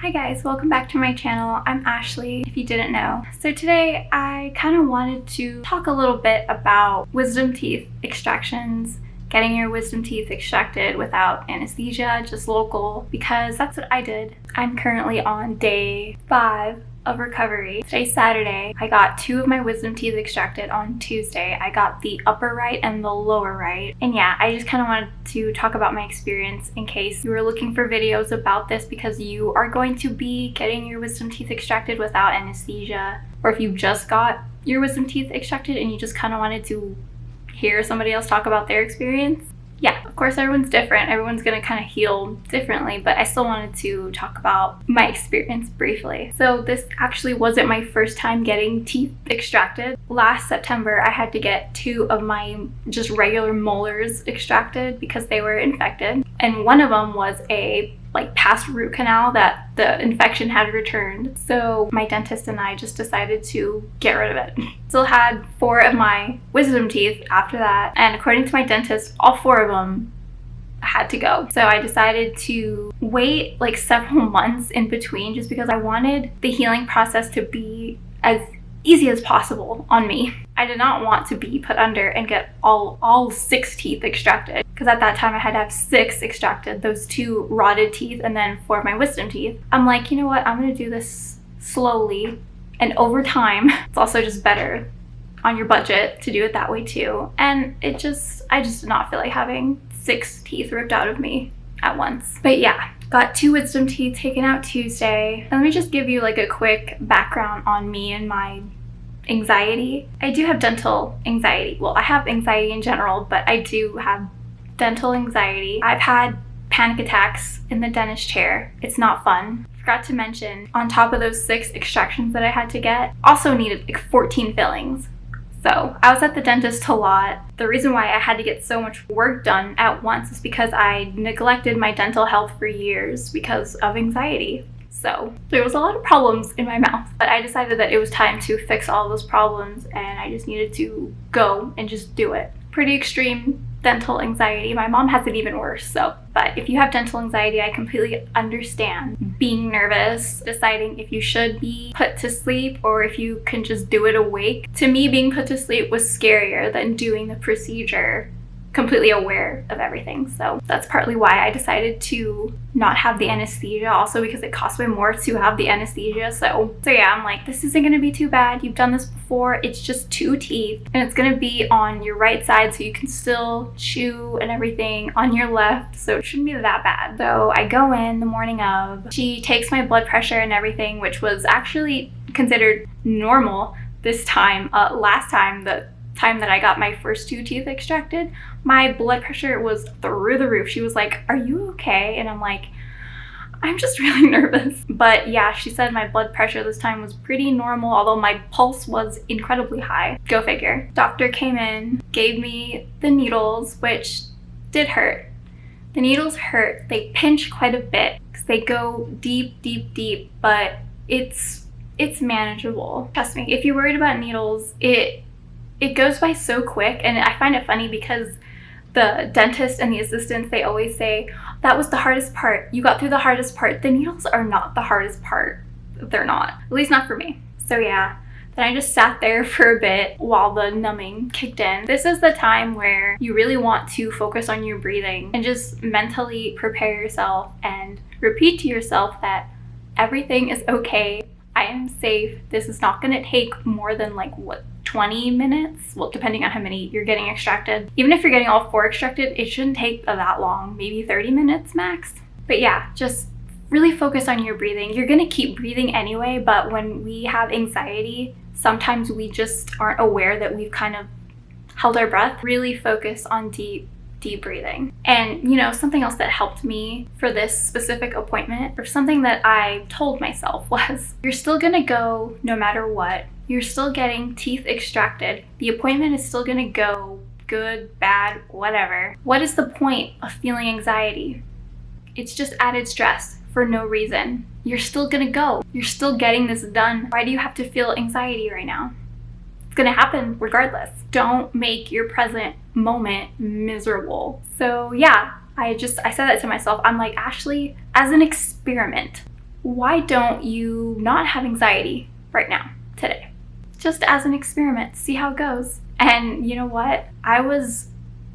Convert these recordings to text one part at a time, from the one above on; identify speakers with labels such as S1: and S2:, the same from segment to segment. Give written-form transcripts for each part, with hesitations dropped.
S1: Hi guys, welcome back to my channel. I'm Ashley, if you didn't know. So today I kind of wanted to talk a little bit about wisdom teeth extractions, getting your wisdom teeth extracted without anesthesia, just local, because that's what I did. I'm currently on day 5 of recovery. Today's Saturday. I got 2 of my wisdom teeth extracted on Tuesday. I got the upper right and the lower right. And yeah, I just kind of wanted to talk about my experience in case you were looking for videos about this, because you are going to be getting your wisdom teeth extracted without anesthesia, or if you just got your wisdom teeth extracted and you just kind of wanted to hear somebody else talk about their experience. Yeah, of course everyone's different. Everyone's gonna kind of heal differently, but I still wanted to talk about my experience briefly. So this actually wasn't my first time getting teeth extracted. Last September, I had to get 2 of my just regular molars extracted because they were infected. And one of them was a past root canal that the infection had returned. So my dentist and I just decided to get rid of it. Still had 4 of my wisdom teeth after that, and according to my dentist, all 4 of them had to go. So I decided to wait several months in between, just because I wanted the healing process to be as easy as possible on me. I did not want to be put under and get all 6 teeth extracted, because at that time I had to have 6 extracted, those 2 rotted teeth and then 4 of my wisdom teeth. I'm like, you know what, I'm gonna do this slowly and over time. It's also just better on your budget to do it that way too. And I just did not feel like having 6 teeth ripped out of me at once. But yeah, got 2 wisdom teeth taken out Tuesday. And let me just give you a quick background on me and my anxiety. I do have dental anxiety. Well, I have anxiety in general, but I do have dental anxiety. I've had panic attacks in the dentist chair. It's not fun. Forgot to mention, on top of those 6 extractions that I had to get, also needed 14 fillings. So I was at the dentist a lot. The reason why I had to get so much work done at once is because I neglected my dental health for years because of anxiety. So there was a lot of problems in my mouth, but I decided that it was time to fix all those problems, and I just needed to go and just do it. Pretty extreme dental anxiety. My mom has it even worse. But if you have dental anxiety, I completely understand being nervous, deciding if you should be put to sleep or if you can just do it awake. To me, being put to sleep was scarier than doing the procedure completely aware of everything. So that's partly why I decided to not have the anesthesia, also because it costs way more to have the anesthesia. So yeah, I'm like, this isn't gonna be too bad. You've done this before. It's just 2 teeth, and it's gonna be on your right side, so you can still chew and everything on your left, so it shouldn't be that bad. So I go in the morning of, she takes my blood pressure and everything, which was actually considered normal this time. Last time, the time that I got my first 2 teeth extracted, my blood pressure was through the roof. She was like, "Are you okay?" And I'm like, "I'm just really nervous." But yeah, she said my blood pressure this time was pretty normal, although my pulse was incredibly high. Go figure. Doctor came in, gave me the needles, which did hurt. The needles hurt. They pinch quite a bit because they go deep, deep, deep, but it's manageable. Trust me, if you're worried about needles, it goes by so quick. And I find it funny because the dentist and the assistants, they always say, "That was the hardest part. You got through the hardest part." The needles are not the hardest part. They're not. At least not for me. So yeah, then I just sat there for a bit while the numbing kicked in. This is the time where you really want to focus on your breathing and just mentally prepare yourself and repeat to yourself that everything is okay. I am safe. This is not going to take more than 20 minutes? Well, depending on how many you're getting extracted. Even if you're getting all 4 extracted, it shouldn't take that long, maybe 30 minutes max. But yeah, just really focus on your breathing. You're gonna keep breathing anyway, but when we have anxiety, sometimes we just aren't aware that we've kind of held our breath. Really focus on deep breathing. And something else that helped me for this specific appointment, or something that I told myself, was you're still gonna go no matter what. You're still getting teeth extracted. The appointment is still gonna go good, bad, whatever. What is the point of feeling anxiety? It's just added stress for no reason. You're still gonna go. You're still getting this done. Why do you have to feel anxiety right now? It's gonna happen regardless. Don't make your present moment miserable. So yeah, I said that to myself. I'm like, Ashley, as an experiment, why don't you not have anxiety right now, today? Just as an experiment, see how it goes. And you know what? I was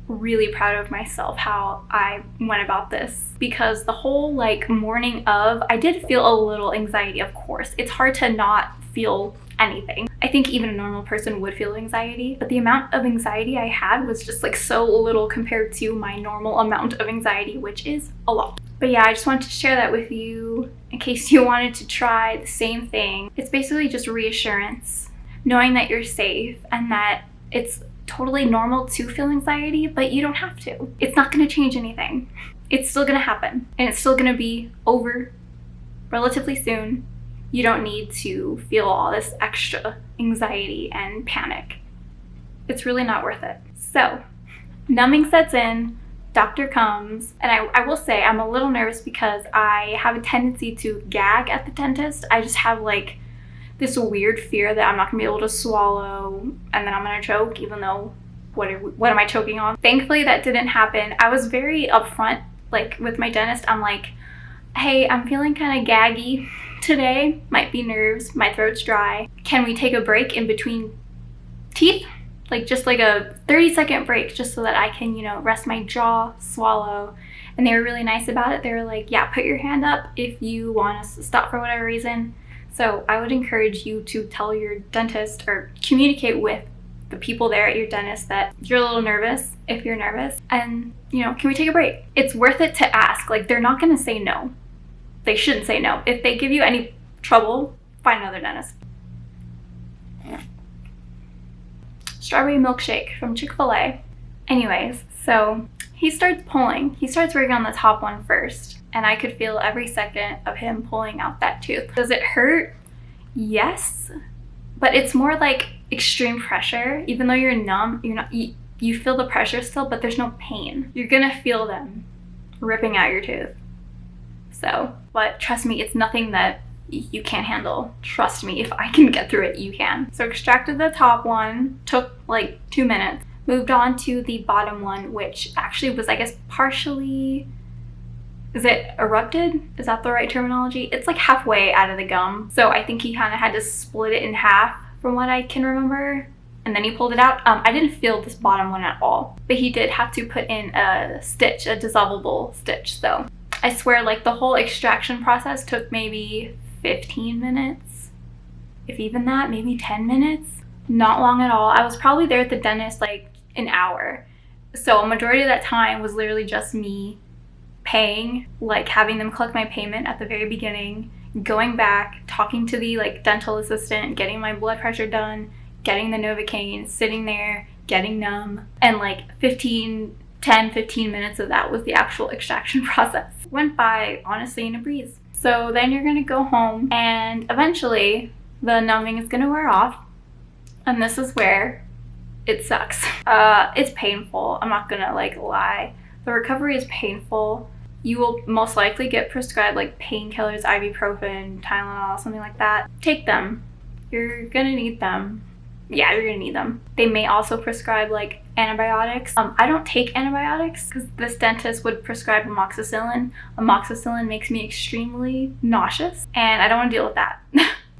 S1: really proud of myself how I went about this, because the whole like morning of, I did feel a little anxiety, of course. It's hard to not feel anything. I think even a normal person would feel anxiety, but the amount of anxiety I had was just like so little compared to my normal amount of anxiety, which is a lot. But yeah, I just wanted to share that with you in case you wanted to try the same thing. It's basically just reassurance, knowing that you're safe and that it's totally normal to feel anxiety, but you don't have to. It's not going to change anything. It's still going to happen, and it's still going to be over relatively soon. You don't need to feel all this extra anxiety and panic. It's really not worth it. So, numbing sets in, doctor comes, and I will say I'm a little nervous because I have a tendency to gag at the dentist. I just have like this weird fear that I'm not gonna be able to swallow and then I'm gonna choke, even though what am I choking on? Thankfully that didn't happen. I was very upfront, like with my dentist. I'm like, hey, I'm feeling kind of gaggy today. Might be nerves, my throat's dry. Can we take a break in between teeth? Like just like a 30-second break, just so that I can, rest my jaw, swallow. And they were really nice about it. They were like, yeah, put your hand up if you want us to stop for whatever reason. So I would encourage you to tell your dentist or communicate with the people there at your dentist that you're a little nervous, if you're nervous, and can we take a break? It's worth it to ask. Like, they're not going to say no. They shouldn't say no. If they give you any trouble, find another dentist. Strawberry milkshake from Chick-fil-A. Anyways, so he starts pulling. He starts working on the top one first, and I could feel every second of him pulling out that tooth. Does it hurt? Yes, but it's more like extreme pressure. Even though you're numb, you feel the pressure still, but there's no pain. You're gonna feel them ripping out your tooth. So, but trust me, it's nothing that you can't handle. Trust me, if I can get through it, you can. So extracted the top one, took like 2 minutes. Moved on to the bottom one, which actually was, I guess, partially, is it erupted? Is that the right terminology? It's like halfway out of the gum. So I think he kind of had to split it in half from what I can remember. And then he pulled it out. I didn't feel this bottom one at all, but he did have to put in a stitch, a dissolvable stitch. So I swear, like, the whole extraction process took maybe 15 minutes, if even that, maybe 10 minutes. Not long at all. I was probably there at the dentist like an hour. So a majority of that time was literally just me paying, like having them collect my payment at the very beginning, going back, talking to the like dental assistant, getting my blood pressure done, getting the Novocaine, sitting there, getting numb, and like 10, 15 minutes of that was the actual extraction process. Went by honestly in a breeze. So then you're gonna go home, and eventually the numbing is gonna wear off, and this is where it sucks. It's painful. I'm not gonna like lie. The recovery is painful. You will most likely get prescribed like painkillers, ibuprofen, Tylenol, something like that. Take them. You're gonna need them. Yeah, you're gonna need them. They may also prescribe like antibiotics. I don't take antibiotics because this dentist would prescribe amoxicillin. Amoxicillin makes me extremely nauseous, and I don't want to deal with that.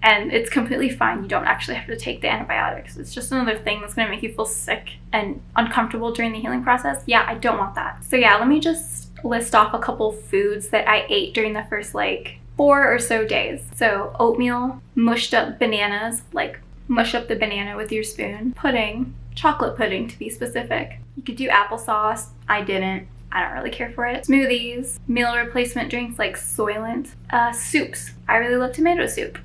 S1: And it's completely fine. You don't actually have to take the antibiotics. It's just another thing that's gonna make you feel sick and uncomfortable during the healing process. Yeah, I don't want that. So yeah, let me just list off a couple foods that I ate during the first like 4 or so days. So oatmeal, mushed up bananas, like mush up the banana with your spoon, pudding, chocolate pudding to be specific. You could do applesauce. I didn't. I don't really care for it. Smoothies, meal replacement drinks like Soylent, soups. I really love tomato soup.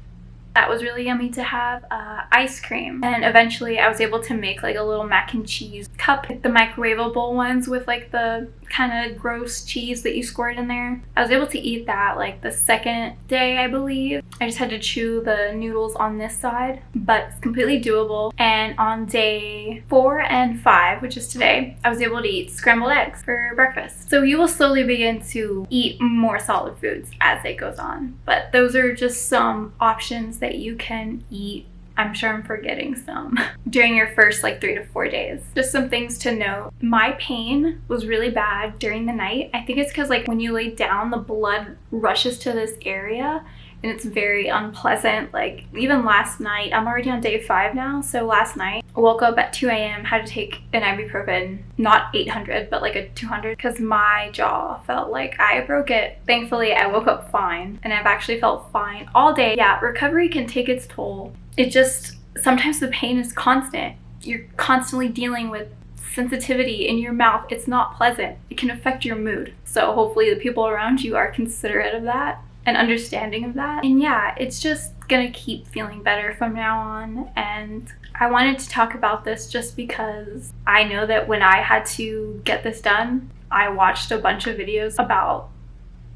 S1: That was really yummy to have. Ice cream. And eventually I was able to make like a little mac and cheese cup, like the microwavable ones with like the kind of gross cheese that you squirt in there. I was able to eat that like the second day, I believe. I just had to chew the noodles on this side, but it's completely doable. And on day 4 and 5, which is today, I was able to eat scrambled eggs for breakfast. So you will slowly begin to eat more solid foods as it goes on. But those are just some options that you can eat. I'm sure I'm forgetting some during your first like 3 to 4 days. Just some things to note. My pain was really bad during the night. I think it's because like when you lay down, the blood rushes to this area and it's very unpleasant. Like even last night, I'm already on day 5 now, so last night I woke up at 2 a.m., had to take an ibuprofen, not 800 but like a 200, because my jaw felt like I broke it. Thankfully I woke up fine, and I've actually felt fine all day. Yeah, recovery can take its toll. It just, sometimes the pain is constant. You're constantly dealing with sensitivity in your mouth. It's not pleasant. It can affect your mood. So hopefully the people around you are considerate of that and understanding of that. And yeah, it's just gonna keep feeling better from now on. And I wanted to talk about this just because I know that when I had to get this done, I watched a bunch of videos about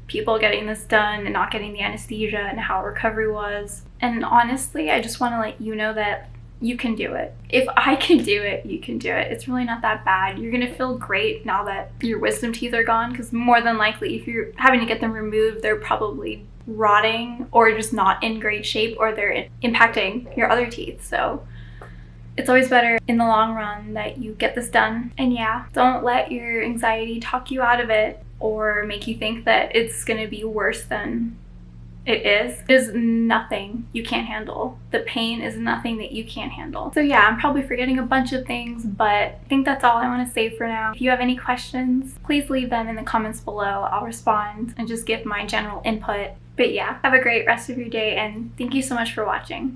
S1: people getting this done and not getting the anesthesia and how recovery was. And honestly, I just want to let you know that you can do it. If I can do it, you can do it. It's really not that bad. You're gonna feel great now that your wisdom teeth are gone, because more than likely if you're having to get them removed, they're probably rotting or just not in great shape, or they're impacting your other teeth. So it's always better in the long run that you get this done. And yeah, don't let your anxiety talk you out of it or make you think that it's gonna be worse than it is. It is nothing you can't handle. The pain is nothing that you can't handle. So yeah, I'm probably forgetting a bunch of things, but I think that's all I want to say for now. If you have any questions, please leave them in the comments below. I'll respond and just give my general input. But yeah, have a great rest of your day, and thank you so much for watching.